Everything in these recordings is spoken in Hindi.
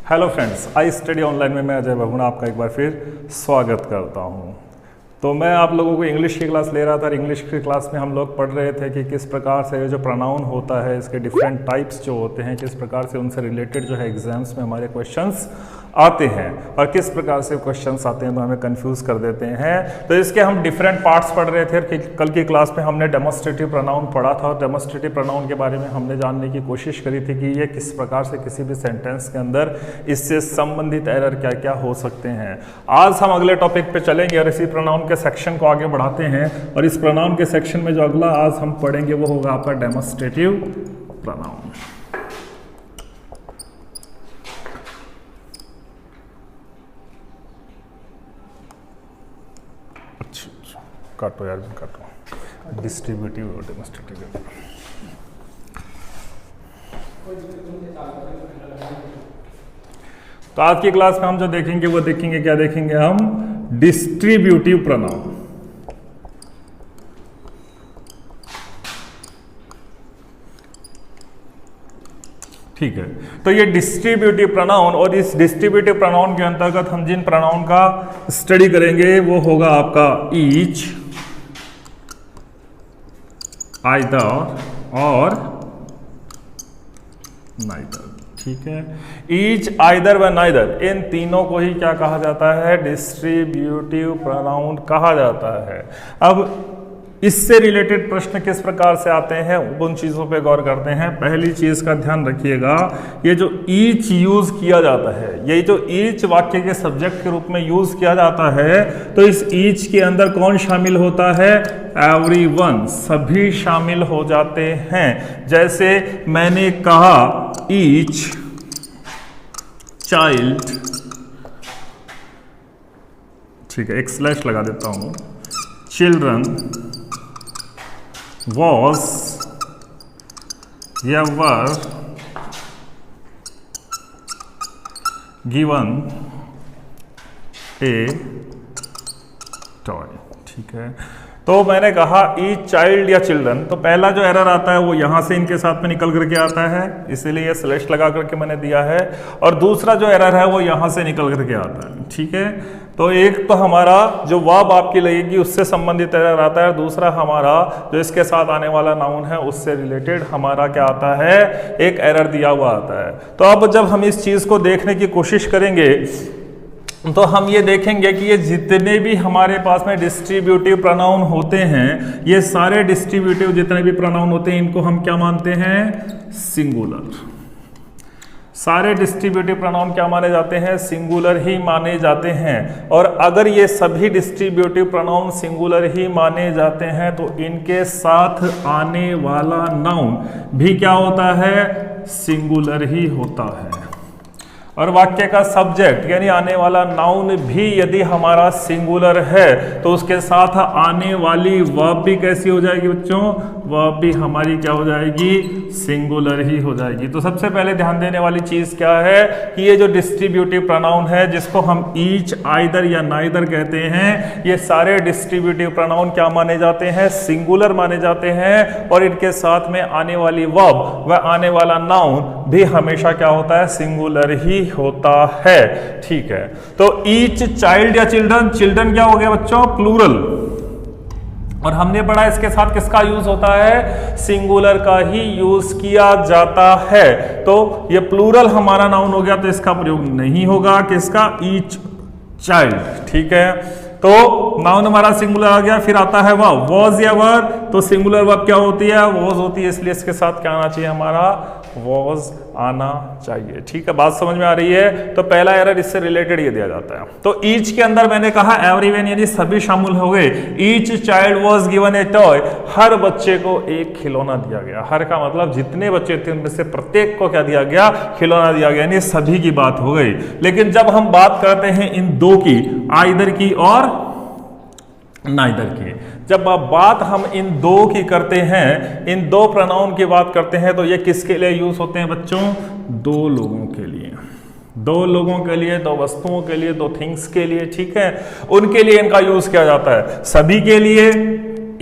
Hello friends, I study online में मैं अजय बहुगुणा आपका एक बार फिर स्वागत करता हूं। तो मैं आप लोगों को इंग्लिश की क्लास ले रहा था और इंग्लिश की क्लास में हम लोग पढ़ रहे थे कि किस प्रकार से जो प्रोनाउन होता है इसके डिफरेंट टाइप्स जो होते हैं, किस प्रकार से उनसे रिलेटेड जो है एग्जाम्स में हमारे क्वेश्चंस आते हैं और किस प्रकार से क्वेश्चंस आते हैं तो हमें कंफ्यूज कर देते हैं। तो इसके हम डिफरेंट पार्ट्स पढ़ रहे थे। कल की क्लास में हमने डेमोस्ट्रेटिव प्रोनाउन पढ़ा था और डेमोस्ट्रेटिव प्रोनाउन के बारे में हमने जानने की कोशिश करी थी कि ये किस प्रकार से किसी भी सेंटेंस के अंदर इससे संबंधित एरर क्या क्या हो सकते हैं। आज हम अगले टॉपिक पे चलेंगे और इसी प्रोनाउन के सेक्शन को आगे बढ़ाते हैं और इस प्रोनाउन के सेक्शन में जो अगला आज हम पढ़ेंगे वो होगा आपका डेमोस्ट्रेटिव प्रोनाउन। काटो यार, काटो। डिस्ट्रीब्यूटिव और डेमोस्ट्रेटिव। तो आज की क्लास में हम जो देखेंगे वो देखेंगे, क्या देखेंगे हम? Distributive pronoun. ठीक है, तो ये डिस्ट्रीब्यूटिव प्रोनाउन और इस डिस्ट्रीब्यूटिव प्रोनाउन के अंतर्गत हम जिन प्रोनाउन का स्टडी करेंगे वो होगा आपका ईच, आइदर और नाइदर। ठीक है, ईच, आइदर व नाइदर, इन तीनों को ही क्या कहा जाता है? डिस्ट्रीब्यूटिव प्रोनाउन कहा जाता है। अब इससे रिलेटेड प्रश्न किस प्रकार से आते हैं उन चीज़ों पे गौर करते हैं। पहली चीज़ का ध्यान रखिएगा, ये जो ईच यूज किया जाता है, ये जो ईच वाक्य के सब्जेक्ट के रूप में यूज किया जाता है, तो इस ईच के अंदर कौन शामिल होता है? एवरीवन, सभी शामिल हो जाते हैं। जैसे मैंने कहा ईच चाइल्ड, ठीक है, एक स्लैश लगा देता हूं, children was ever given a toy। ठीक है, तो मैंने कहा ईच चाइल्ड या चिल्ड्रन, तो पहला जो एरर आता है वो यहां से इनके साथ में निकल करके आता है, इसीलिए ये स्लैश लगा करके मैंने दिया है, और दूसरा जो एरर है वो यहां से निकल करके आता है। ठीक है, तो एक तो हमारा जो वर्ब आपकी लगेगी उससे संबंधित एरर आता है, दूसरा हमारा जो इसके साथ आने वाला नाउन है उससे रिलेटेड हमारा क्या आता है? एक एरर दिया हुआ आता है। तो अब जब हम इस चीज को देखने की कोशिश करेंगे तो हम ये देखेंगे कि ये जितने भी हमारे पास में डिस्ट्रीब्यूटिव प्रोनाउन होते हैं, ये सारे डिस्ट्रीब्यूटिव जितने भी प्रोनाउन होते हैं इनको हम क्या मानते हैं? सिंगुलर। सारे डिस्ट्रीब्यूटिव प्रोनाउन क्या माने जाते हैं? सिंगुलर ही माने जाते हैं। और अगर ये सभी डिस्ट्रीब्यूटिव प्रोनाउन सिंगुलर ही माने जाते हैं तो इनके साथ आने वाला नाउन भी क्या होता है? सिंगुलर ही होता है। और वाक्य का सब्जेक्ट यानी आने वाला नाउन भी यदि हमारा सिंगुलर है तो उसके साथ आने वाली वर्ब भी कैसी हो जाएगी बच्चों? वर्ब भी हमारी क्या हो जाएगी? सिंगुलर ही हो जाएगी। तो सबसे पहले ध्यान देने वाली चीज क्या है कि ये जो डिस्ट्रीब्यूटिव प्रोनाउन है जिसको हम ईच, आइदर या नाइदर कहते हैं, ये सारे डिस्ट्रीब्यूटिव प्रोनाउन क्या माने जाते हैं? सिंगुलर माने जाते हैं। और इनके साथ में आने वाली वर्ब व आने वाला नाउन भी हमेशा क्या होता है? सिंगुलर ही होता है। ठीक है, तो ईच, चाइल्ड या चिल्ड्रन, चिल्ड्रन क्या हो गया बच्चों? प्लूरल। और हमने पढ़ा इसके साथ किसका यूज होता है? सिंगुलर का ही यूज किया जाता है। तो ये प्लूरल हमारा नाउन हो गया तो इसका प्रयोग नहीं होगा। किसका? Each child. ठीक है, तो नाउन हमारा सिंगुलर आ गया। फिर आता है वर्ब, वॉज या वर, तो सिंगुलर वर्ब क्या होती है? वॉज होती है, इसलिए इसके साथ क्या आना चाहिए? हमारा वॉज आना चाहिए। ठीक है, बात समझ में आ रही है? तो पहला एरर इससे रिलेटेड ये दिया जाता है। तो ईच के अंदर मैंने कहा एवरीवन यानी सभी शामिल हो गए। Each child was given a toy, हर बच्चे को एक खिलौना दिया गया। हर का मतलब जितने बच्चे थे उनमें से प्रत्येक को क्या दिया गया? खिलौना दिया गया, यानी सभी की बात हो गई। लेकिन जब हम बात करते हैं इन दो की, आइदर की और नाइदर की, जब आप बात हम इन दो की करते हैं, इन दो प्रोनाउन की बात करते हैं, तो ये किसके लिए यूज होते हैं बच्चों? दो लोगों के लिए। दो लोगों के लिए, दो वस्तुओं के लिए, दो थिंग्स के लिए। ठीक है, उनके लिए इनका यूज किया जाता है। सभी के लिए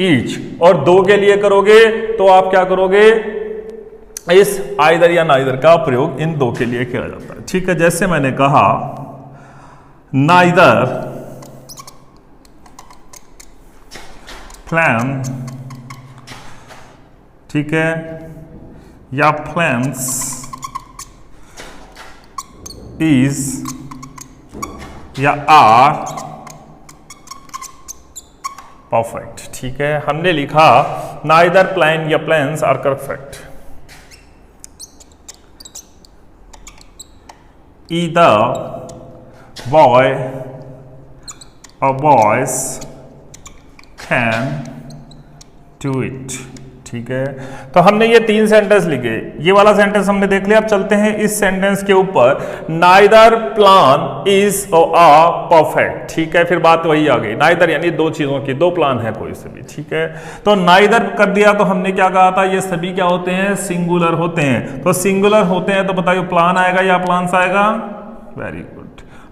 ईच और दो के लिए करोगे तो आप क्या करोगे? इस आइदर या नाइदर का प्रयोग इन दो के लिए किया जाता है। ठीक है, जैसे मैंने कहा नाइदर प्लान, ठीक है, या प्लान्स इज या आर परफेक्ट। ठीक है, हमने लिखा नाइदर प्लान या plans are perfect. Either boy or boys can do it। ठीक है, तो हमने ये 3 सेंटेंस लिखे, ये वाला सेंटेंस हमने देख लिया। अब चलते हैं इस सेंटेंस के ऊपर, neither plan is uh perfect. ठीक है, फिर बात वही आ गई, नाइदर यानी दो चीजों की, दो प्लान है कोई से भी। ठीक है, तो नाइदर कर दिया तो हमने क्या कहा था, ये सभी क्या होते हैं, सिंगुलर होते हैं। तो सिंगुलर होते हैं तो बताइए प्लान आएगा या प्लान्स आएगा? वेरी गुड,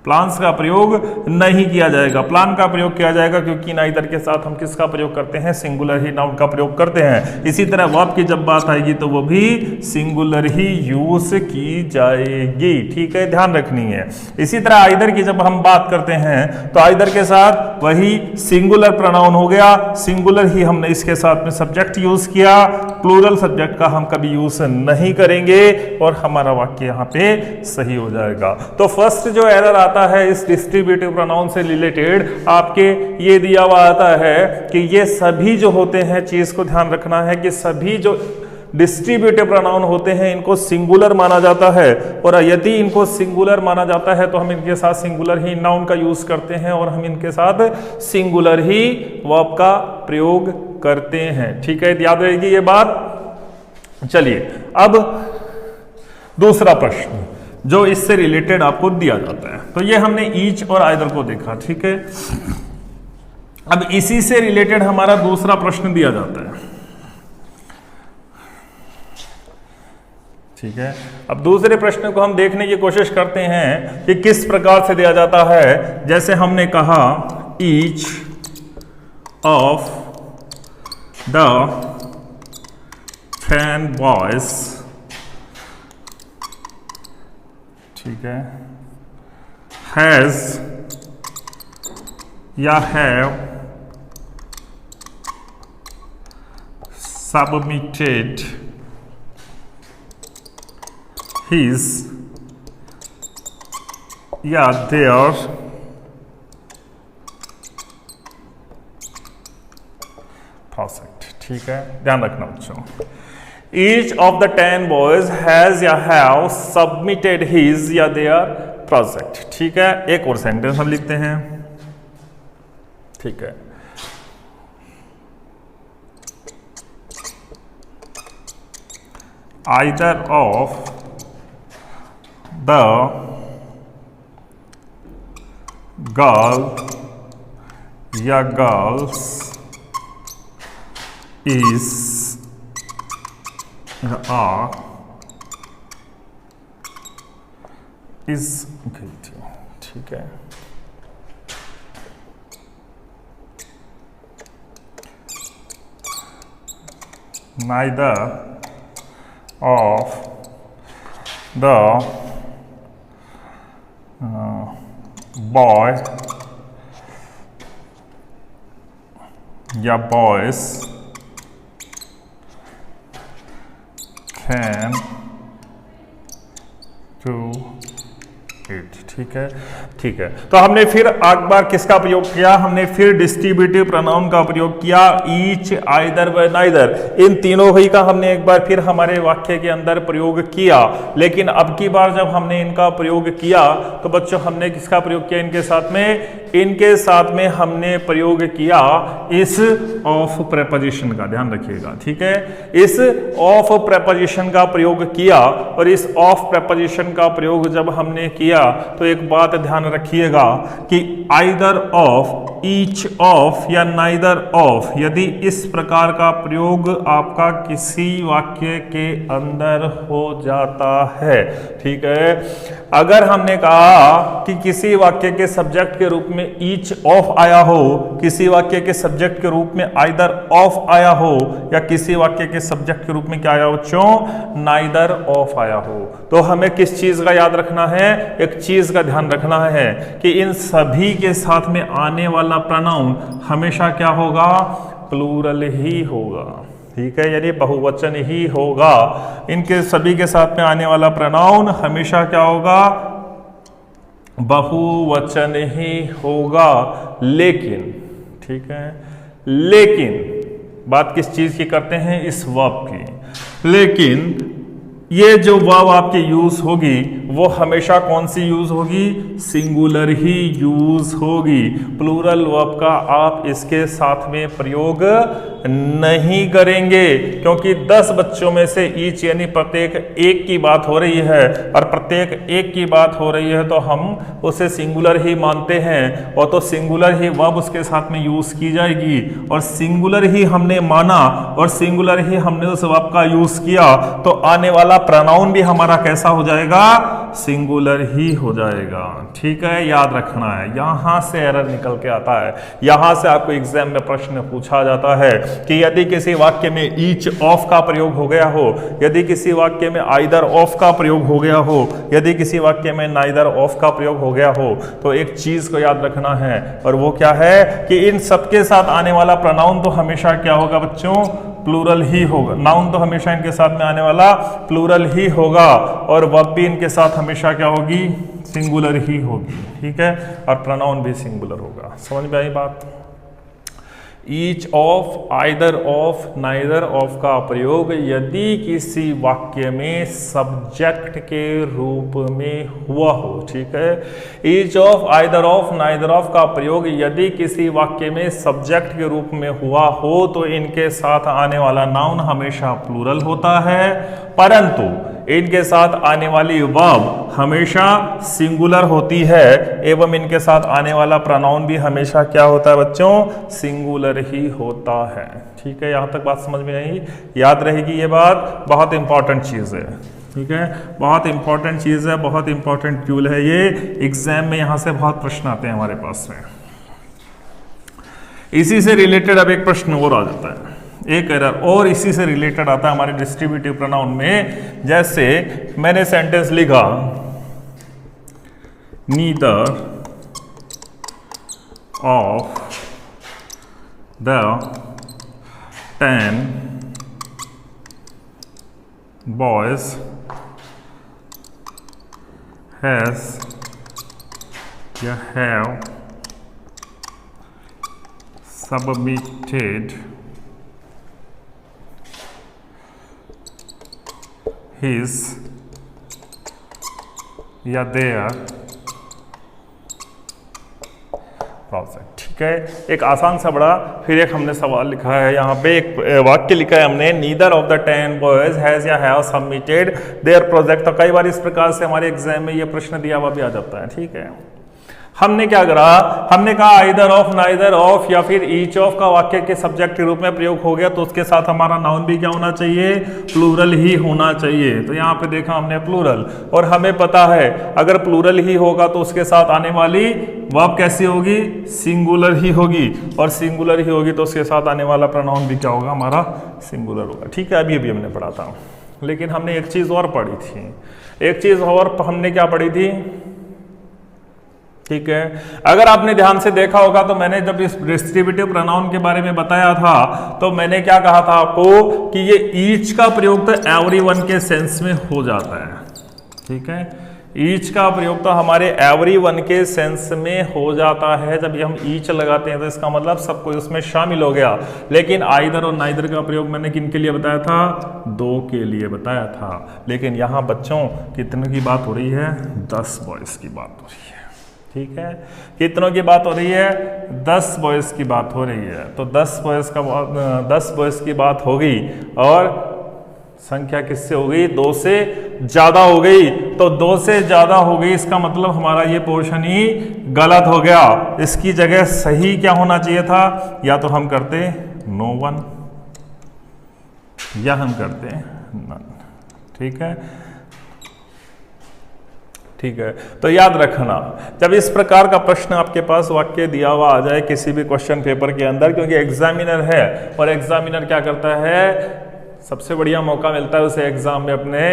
प्लान्स का प्रयोग नहीं किया जाएगा, प्लान का प्रयोग किया जाएगा, क्योंकि नाइदर के साथ हम किसका प्रयोग करते हैं, सिंगुलर ही नाउन का प्रयोग करते हैं। इसी तरह वर्ब की जब बात आएगी तो वो भी सिंगुलर ही यूज की जाएगी। ठीक है, ध्यान रखनी है। इसी तरह आइदर की जब हम बात करते हैं तो आइदर के साथ वही सिंगुलर प्रोनाउन हो गया, सिंगुलर ही हमने इसके साथ में सब्जेक्ट यूज किया, प्लूरल सब्जेक्ट का हम कभी यूज नहीं करेंगे और हमारा वाक्य यहाँ पे सही हो जाएगा। तो फर्स्ट जो एरर आता है इस डिस्ट्रीब्यूटिव प्रोनाउन से रिलेटेड, आपके ये दिया हुआ आता है कि ये सभी जो होते हैं, चीज को ध्यान रखना है कि सभी जो डिस्ट्रीब्यूटिव प्रोनाउन होते हैं इनको सिंगुलर माना जाता है, और यदि इनको सिंगुलर माना जाता है तो हम इनके साथ सिंगुलर ही नाउन का यूज करते हैं और हम इनके साथ सिंगुलर ही वर्ब का प्रयोग करते हैं। ठीक है, याद रहेगी ये बात। चलिए अब दूसरा प्रश्न जो इससे रिलेटेड आपको दिया जाता है, तो ये हमने ईच और आइदर को देखा। ठीक है, अब इसी से रिलेटेड हमारा दूसरा प्रश्न दिया जाता है। ठीक है, अब दूसरे प्रश्न को हम देखने की कोशिश करते हैं कि किस प्रकार से दिया जाता है। जैसे हमने कहा ईच ऑफ द 10 बॉयज, ठीक है, हैज या हैव सबमिटेड his या their प्रोजेक्ट। ठीक है, ध्यान रखना बच्चों, each of the 10 boys has या have submitted his या their प्रोजेक्ट। ठीक है, एक और सेंटेंस हम लिखते हैं। ठीक है, either of the girl या girls is guilty। ठीक है, neither of the boy या boys can do it। ठीक है, ठीक है, तो हमने फिर एक बार किसका प्रयोग किया, हमने फिर डिस्ट्रीब्यूटिव प्रोनाउन का प्रयोग किया, ईच, आइदर व नाइदर, इन तीनों ही का हमने एक बार फिर हमारे वाक्य के अंदर प्रयोग किया। लेकिन अब की बार जब हमने इनका प्रयोग किया तो बच्चों हमने किसका प्रयोग किया, इनके साथ में हमने प्रयोग किया इस ऑफ प्रेपोजिशन का, ध्यान रखिएगा। ठीक है, इस ऑफ प्रेपोजिशन का प्रयोग किया, और इस ऑफ प्रेपोजिशन का प्रयोग जब हमने किया लिया तो एक बात ध्यान रखिएगा कि आइदर ऑफ, ईच ऑफ या नाइदर ऑफ, यदि इस प्रकार का प्रयोग आपका किसी वाक्य के अंदर हो जाता है, ठीक है। अगर हमने कहा कि किसी वाक्य के सब्जेक्ट के रूप में ईच ऑफ आया हो, किसी वाक्य के सब्जेक्ट के रूप में आइदर ऑफ आया हो, या किसी वाक्य के सब्जेक्ट के रूप में क्या आया हो बच्चों, नाइदर ऑफ आया हो, तो हमें किस चीज का याद रखना है, एक चीज का ध्यान रखना है कि इन सभी के साथ में आने वाला प्रोनाउन हमेशा क्या होगा, प्लूरल ही होगा, ठीक है, यानी बहुवचन ही होगा। इनके सभी के साथ में आने वाला प्रोनाउन हमेशा क्या होगा, बहुवचन ही होगा। लेकिन, ठीक है, लेकिन बात किस चीज की करते हैं, इस वर्ब की। लेकिन ये जो वर्ब आपकी यूज होगी वो हमेशा कौन सी यूज होगी, सिंगुलर ही यूज होगी। प्लूरल वर्ब का आप इसके साथ में प्रयोग नहीं करेंगे, क्योंकि 10 बच्चों में से ईच यानी प्रत्येक एक की बात हो रही है, और प्रत्येक एक की बात हो रही है तो हम उसे सिंगुलर ही मानते हैं, और तो सिंगुलर ही वर्ब उसके साथ में यूज की जाएगी, और सिंगुलर ही हमने माना और सिंगुलर ही हमने उस वर्ब का यूज किया, तो आने वाला प्रोनाउन भी हमारा कैसा हो जाएगा, सिंगुलर ही हो जाएगा, ठीक है, याद रखना है। यहां से एरर निकल के आता है, यहां से आपको एग्जाम में प्रश्न पूछा जाता है कि यदि किसी वाक्य में ईच ऑफ का प्रयोग हो गया हो, यदि किसी वाक्य में आइदर ऑफ का प्रयोग हो गया हो, यदि किसी वाक्य में नाइदर ऑफ का प्रयोग हो गया हो, तो एक चीज को याद रखना है, और वो क्या है कि इन सबके साथ आने वाला प्रोनाउन तो हमेशा क्या होगा बच्चों, प्लूरल ही होगा। नाउन तो हमेशा इनके साथ में आने वाला प्लूरल ही होगा, और वर्ब भी इनके साथ हमेशा क्या होगी, सिंगुलर ही होगी, ठीक है, और प्रोनाउन भी सिंगुलर होगा। समझ में आई बात। Each of, either of, neither of का प्रयोग यदि किसी वाक्य में सब्जेक्ट के रूप में हुआ हो, ठीक है। Each of, either of, neither of का प्रयोग यदि किसी वाक्य में सब्जेक्ट के रूप में हुआ हो तो इनके साथ आने वाला नाउन हमेशा प्लूरल होता है, परंतु इनके साथ आने वाली वर्ब हमेशा सिंगुलर होती है, एवं इनके साथ आने वाला प्रोनाउन भी हमेशा क्या होता है बच्चों, सिंगुलर ही होता है, ठीक है। यहां तक बात समझ में आई, याद रहेगी ये बात, बहुत इंपॉर्टेंट चीज है, ठीक है, बहुत इंपॉर्टेंट चीज है, बहुत इंपॉर्टेंट टूल है ये। एग्जाम में यहां से बहुत प्रश्न आते हैं हमारे पास में। इसी से रिलेटेड अब एक प्रश्न और आ जाता है, एक एरर और इसी से रिलेटेड आता है हमारे डिस्ट्रीब्यूटिव प्रोनाउन में। जैसे मैंने सेंटेंस लिखा, neither of the 10 boys has या have submitted his या their प्रोजेक्ट, ठीक है। एक आसान सा बड़ा, फिर एक हमने सवाल लिखा है यहाँ पे, एक वाक्य लिखा है हमने, neither of the 10 boys has या have submitted their project। तो कई बार इस प्रकार से हमारे एग्जाम में ये प्रश्न दिया हुआ भी आ जाता है, ठीक है। हमने क्या करा, हमने कहा आइदर ऑफ, नाइदर ऑफ या फिर ईच ऑफ का वाक्य के सब्जेक्ट के रूप में प्रयोग हो गया तो उसके साथ हमारा नाउन भी क्या होना चाहिए, प्लूरल ही होना चाहिए। तो यहाँ पे देखा हमने प्लूरल, और हमें पता है अगर प्लूरल ही होगा तो उसके साथ आने वाली वर्ब कैसी होगी, सिंगुलर ही होगी, और सिंगुलर ही होगी तो उसके साथ आने वाला प्रोनाउन भी क्या होगा, हमारा सिंगुलर होगा, ठीक है। अभी हमने पढ़ा था, लेकिन हमने एक चीज और पढ़ी थी, एक चीज और हमने क्या पढ़ी थी, ठीक है। अगर आपने ध्यान से देखा होगा तो मैंने जब इस डिस्ट्रीब्यूटिव प्रोनाउन के बारे में बताया था तो मैंने क्या कहा था आपको कि ये ईच का प्रयोग तो एवरीवन के सेंस में हो जाता है, ठीक है। ईच का प्रयोग तो हमारे एवरीवन के सेंस में हो जाता है। जब हम ईच लगाते हैं तो इसका मतलब सब कोई उसमें शामिल हो गया। लेकिन आइदर और नाइदर का प्रयोग मैंने किन के लिए बताया था, 2 के लिए बताया था। लेकिन यहाँ बच्चों कितनों की बात हो रही है, 10 बॉयज की बात हो रही है, ठीक है। कितनों की बात हो रही है, 10 बॉयज की बात हो रही है। तो 10 बॉयज की बात होगी और संख्या किससे हो गई? 2 से ज्यादा हो गई। तो 2 से ज्यादा हो गई, इसका मतलब हमारा ये पोर्शन ही गलत हो गया। इसकी जगह सही क्या होना चाहिए था? या तो हम करते नो वन या हम करते नन। ठीक है, ठीक है। तो याद रखना, जब इस प्रकार का प्रश्न आपके पास वाक्य दिया हुआ आ जाए किसी भी क्वेश्चन पेपर के अंदर, क्योंकि एग्जामिनर है और एग्जामिनर क्या करता है, सबसे बढ़िया मौका मिलता है उसे एग्जाम में अपने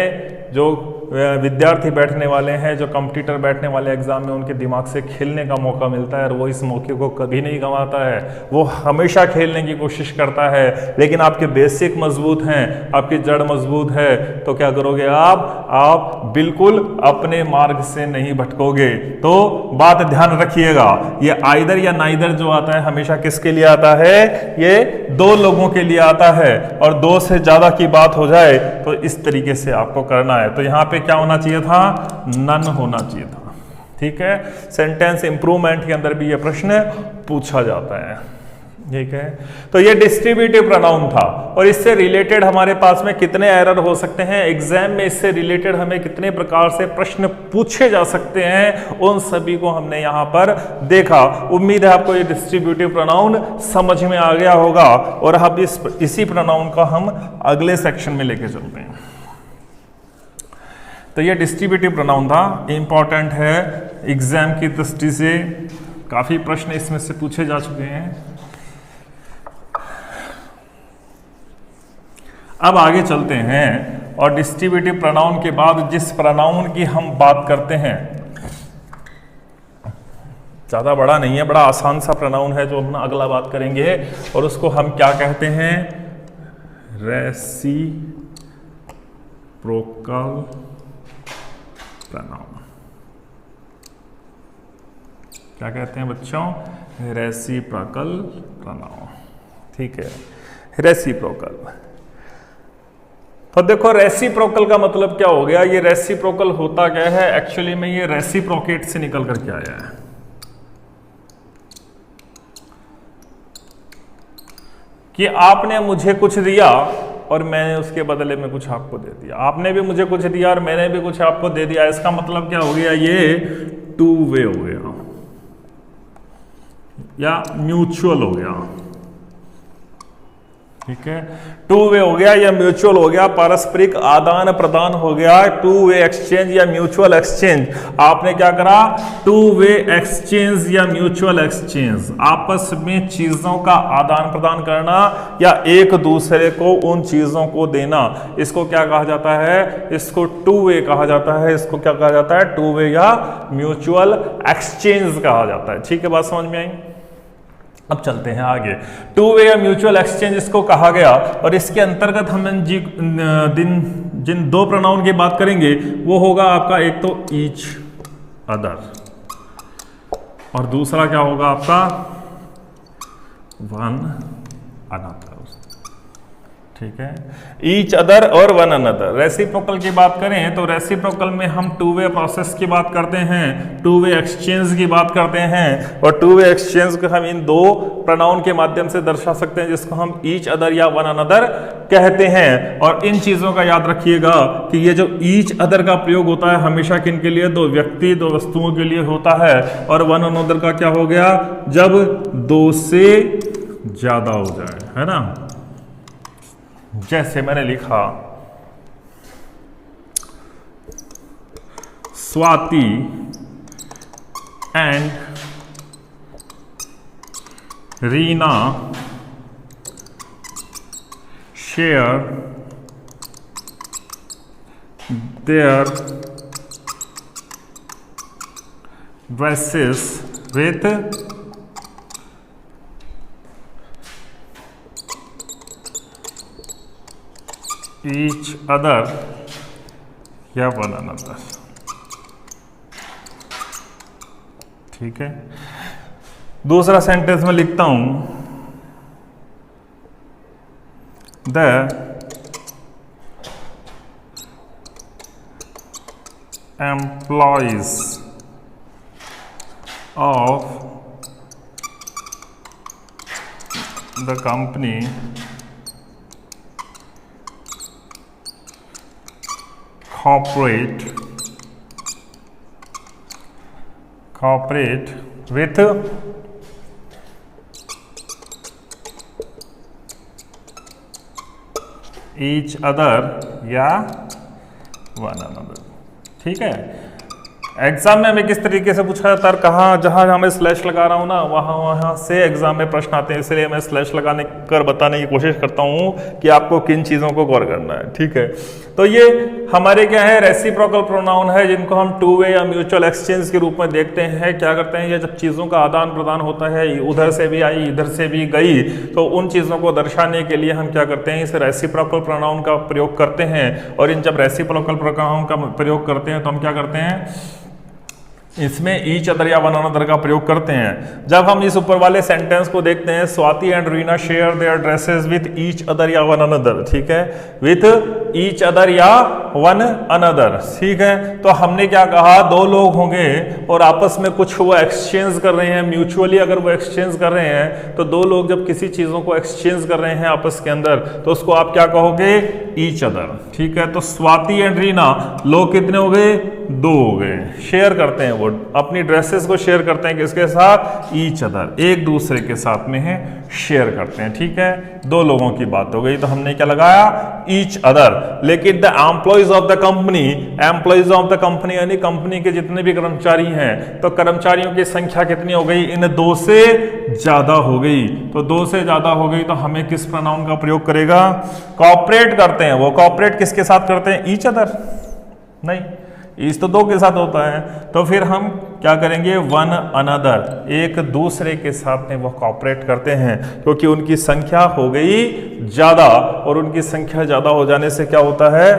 जो विद्यार्थी बैठने वाले हैं, जो कॉम्पिटिटर बैठने वाले एग्जाम में, उनके दिमाग से खेलने का मौका मिलता है और वो इस मौके को कभी नहीं गंवाता है। वो हमेशा खेलने की कोशिश करता है। लेकिन आपके बेसिक मजबूत हैं, आपकी जड़ मजबूत है, तो क्या करोगे आप बिल्कुल अपने मार्ग से नहीं भटकोगे। तो बात ध्यान रखिएगा, ये आइदर या नाइदर जो आता है हमेशा किसके लिए आता है? ये 2 लोगों के लिए आता है। और 2 से ज्यादा की बात हो जाए तो इस तरीके से आपको करना है। तो यहां पे क्या होना चाहिए था? नन होना चाहिए था। ठीक है, सेंटेंस इंप्रूवमेंट के अंदर भी ये प्रश्न पूछा जाता है। ठीक है, तो ये डिस्ट्रीब्यूटिव प्रोनाउन था। और इससे रिलेटेड हमारे पास में कितने एरर हो सकते हैं एग्जाम में, इससे रिलेटेड हमें कितने प्रकार से प्रश्न पूछे जा सकते हैं, उन सभी को हमने यहां पर देखा। उम्मीद है आपको ये डिस्ट्रीब्यूटिव प्रोनाउन समझ में आ गया होगा। और अब इसी प्रोनाउन का हम अगले सेक्शन में लेके चलते हैं। तो ये डिस्ट्रीब्यूटिव प्रोनाउन था, इंपॉर्टेंट है एग्जाम की दृष्टि से, काफी प्रश्न इसमें से पूछे जा चुके हैं। अब आगे चलते हैं और डिस्ट्रीब्यूटिव प्रोनाउन के बाद जिस प्रोनाउन की हम बात करते हैं, ज्यादा बड़ा नहीं है, बड़ा आसान सा प्रोनाउन है जो हम अगला बात करेंगे, और उसको हम क्या कहते हैं? Reciprocal pronoun. क्या कहते हैं बच्चों? Reciprocal pronoun. ठीक है, रेसिप्रोकल। तो देखो रेसिप्रोकल का मतलब क्या हो गया? ये रेसिप्रोकल होता क्या है? एक्चुअली में ये रेसिप्रोकेट से निकल करके आया है। कि आपने मुझे कुछ दिया और मैंने उसके बदले में कुछ आपको दे दिया, आपने भी मुझे कुछ दिया और मैंने भी कुछ आपको दे दिया। इसका मतलब क्या हो गया? ये 2 वे हो गया या म्यूचुअल हो गया। ठीक है, 2 वे हो गया या म्यूचुअल हो गया, पारस्परिक आदान प्रदान हो गया, 2 वे एक्सचेंज या म्यूचुअल एक्सचेंज। आपने क्या करा? 2 वे एक्सचेंज या म्यूचुअल एक्सचेंज, आपस में चीजों का आदान प्रदान करना या एक दूसरे को उन चीजों को देना, इसको क्या कहा जाता है? इसको 2 वे कहा जाता है। इसको क्या कहा जाता है? 2 वे या म्यूचुअल एक्सचेंज कहा जाता है। ठीक है, बात समझ में आई? अब चलते हैं आगे। 2 वे या म्यूचुअल एक्सचेंज इसको कहा गया, और इसके अंतर्गत हम जिन 2 प्रोनाउन की बात करेंगे वो होगा आपका एक तो ईच अदर, और दूसरा क्या होगा आपका? One another. ठीक है, ईच अदर और वन अनदर। रेसिप्रोकल की बात करें तो रेसिप्रोकल में हम 2 वे प्रोसेस की बात करते हैं, 2 वे एक्सचेंज की बात करते हैं, और 2 वे एक्सचेंज को हम इन 2 प्रोनाउन के माध्यम से दर्शा सकते हैं, जिसको हम ईच अदर या वन अनदर कहते हैं। और इन चीजों का याद रखिएगा कि ये जो ईच अदर का प्रयोग होता है हमेशा किन के लिए? 2 व्यक्ति 2 वस्तुओं के लिए होता है। और वन अनदर का क्या हो गया? जब 2 से ज्यादा हो जाए, है ना। जैसे मैंने लिखा, Swati and Reena share their dresses with each other या वन अनदर। ठीक है, दूसरा सेंटेंस में लिखता हूं, the employees of the company cooperate with each other या one another। ठीक है, एग्जाम में हमें किस तरीके से पूछा जाता है, कहाँ जहाँ मैं स्लैश लगा रहा हूँ ना वहाँ से एग्जाम में प्रश्न आते हैं, इसलिए मैं स्लैश लगाने कर बताने की कोशिश करता हूँ कि आपको किन चीज़ों को गौर करना है। ठीक है, तो ये हमारे क्या है, रेसिप्रोकल प्रोनाउन है, जिनको हम टू वे या म्यूचुअल एक्सचेंज के रूप में देखते हैं। क्या करते हैं, ये जब चीज़ों का आदान प्रदान होता है, उधर से भी आई इधर से भी गई, तो उन चीज़ों को दर्शाने के लिए हम क्या करते हैं, इस रेसिप्रोकल प्रोनाउन का प्रयोग करते हैं। और इन जब रेसिप्रोकल प्रोनाउन का प्रयोग करते हैं तो हम क्या करते हैं, इसमें ईच अदर या वन अनदर का प्रयोग करते हैं। जब हम इस ऊपर वाले सेंटेंस को देखते हैं, Swati and Reena share their dresses with each other या वन अनदर, ठीक है, विथ ईच अदर या वन अनदर, ठीक है, तो हमने क्या कहा, दो लोग होंगे और आपस में कुछ वो एक्सचेंज कर रहे हैं, म्यूचुअली अगर वो एक्सचेंज कर रहे हैं, तो दो लोग जब किसी चीज़ों को एक्सचेंज कर रहे हैं आपस के अंदर, तो उसको आप क्या कहोगे, ईच अदर। ठीक है, तो स्वाति एंड रीना लोग कितने हो गए, दो हो गए, शेयर करते हैं, वो अपनी ड्रेसेस को शेयर करते हैं, किसके साथ, ईच अदर, एक दूसरे के साथ में है शेयर करते हैं। ठीक है, दो लोगों की बात हो गई, तो हमने क्या लगाया, ईच अदर। लेकिन the employees of the company, employees of the company यानी कंपनी के जितने भी कर्मचारी हैं, तो कर्मचारियों की संख्या कितनी हो गई, इन दो से ज्यादा हो गई। तो दो से ज्यादा हो गई तो हमें किस प्रोनाउन का प्रयोग करेगा, कॉपरेट करते हैं। वो कॉपरेट किसके साथ करते हैं, ईच अदर नहीं, इस तो दो के साथ होता है, तो फिर हम क्या करेंगे, वन अनदर, एक दूसरे के साथ में वो कॉपरेट करते हैं, क्योंकि उनकी संख्या हो गई ज्यादा, और उनकी संख्या ज्यादा हो जाने से क्या होता है,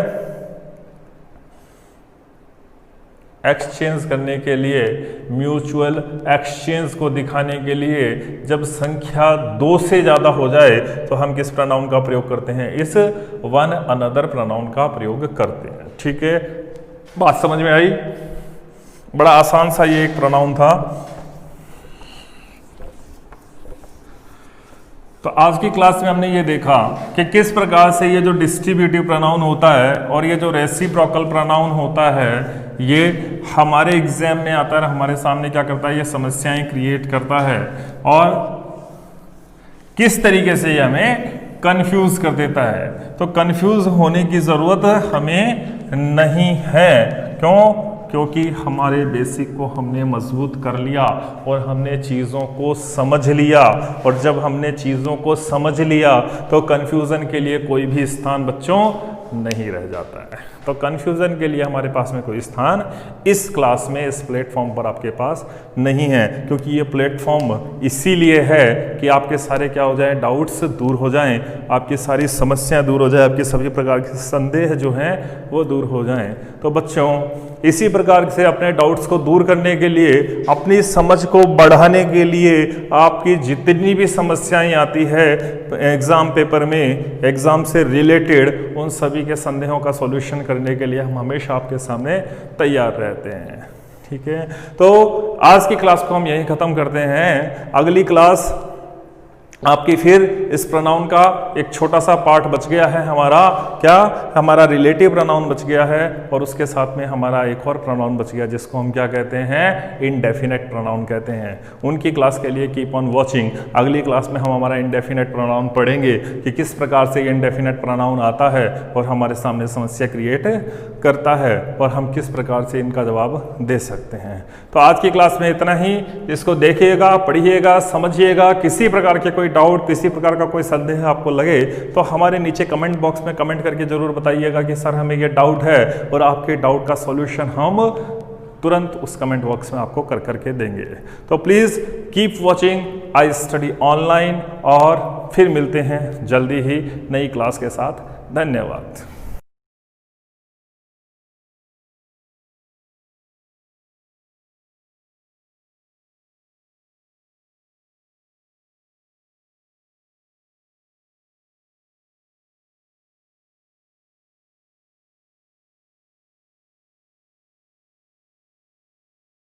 एक्सचेंज करने के लिए, म्यूचुअल एक्सचेंज को दिखाने के लिए जब संख्या दो से ज्यादा हो जाए तो हम किस प्रोनाउन का प्रयोग करते हैं, इस वन अनदर प्रोनाउन का प्रयोग करते हैं। ठीक है, बात समझ में आई, बड़ा आसान सा ये एक प्रोनाउन था। तो आज की क्लास में हमने ये देखा कि किस प्रकार से ये जो डिस्ट्रीब्यूटिव प्रोनाउन होता है और ये जो रेसिप्रोकल प्रोनाउन होता है, ये हमारे एग्जाम में आता है, हमारे सामने क्या करता है, ये समस्याएं क्रिएट करता है, और किस तरीके से ये हमें कंफ्यूज कर देता है। तो कंफ्यूज होने की जरूरत हमें नहीं है, क्यों, क्योंकि हमारे बेसिक को हमने मजबूत कर लिया और हमने चीज़ों को समझ लिया, और जब हमने चीज़ों को समझ लिया तो कंफ्यूजन के लिए कोई भी स्थान बच्चों नहीं रह जाता है। तो कंफ्यूजन के लिए हमारे पास में कोई स्थान इस क्लास में, इस प्लेटफॉर्म पर आपके पास नहीं है, क्योंकि ये प्लेटफॉर्म इसीलिए है कि आपके सारे क्या हो जाए, डाउट्स दूर हो जाएं, आपकी सारी समस्याएं दूर हो जाए, आपके सभी प्रकार के संदेह जो हैं वो दूर हो जाएं। तो बच्चों, इसी प्रकार से अपने डाउट्स को दूर करने के लिए, अपनी समझ को बढ़ाने के लिए, आपकी जितनी भी समस्याएं आती है एग्जाम पेपर में, एग्जाम से रिलेटेड, उन सभी के संदेहों का सॉल्यूशन करने के लिए हम हमेशा आपके सामने तैयार रहते हैं। ठीक है, तो आज की क्लास को हम यहीं खत्म करते हैं। अगली क्लास आपकी फिर इस प्रोनाउन का एक छोटा सा पार्ट बच गया है हमारा, क्या, हमारा रिलेटिव प्रोनाउन बच गया है, और उसके साथ में हमारा एक और प्रोनाउन बच गया जिसको हम क्या कहते हैं, इनडेफिनेट प्रोनाउन कहते हैं। उनकी क्लास के लिए कीप ऑन वॉचिंग। अगली क्लास में हम हमारा इनडेफिनेट प्रोनाउन पढ़ेंगे कि किस प्रकार से इनडेफिनेट प्रोनाउन आता है और हमारे सामने समस्या क्रिएट करता है, और हम किस प्रकार से इनका जवाब दे सकते हैं। तो आज की क्लास में इतना ही। इसको देखिएगा, पढ़िएगा, समझिएगा। किसी प्रकार के कोई डाउट, किसी प्रकार का कोई संदेह आपको लगे तो हमारे नीचे कमेंट बॉक्स में कमेंट करके जरूर बताइएगा कि सर हमें ये डाउट है, और आपके डाउट का सॉल्यूशन हम तुरंत उस कमेंट बॉक्स में आपको कर करके देंगे। तो please keep watching I study online, और फिर मिलते हैं जल्दी ही नई क्लास के साथ। धन्यवाद।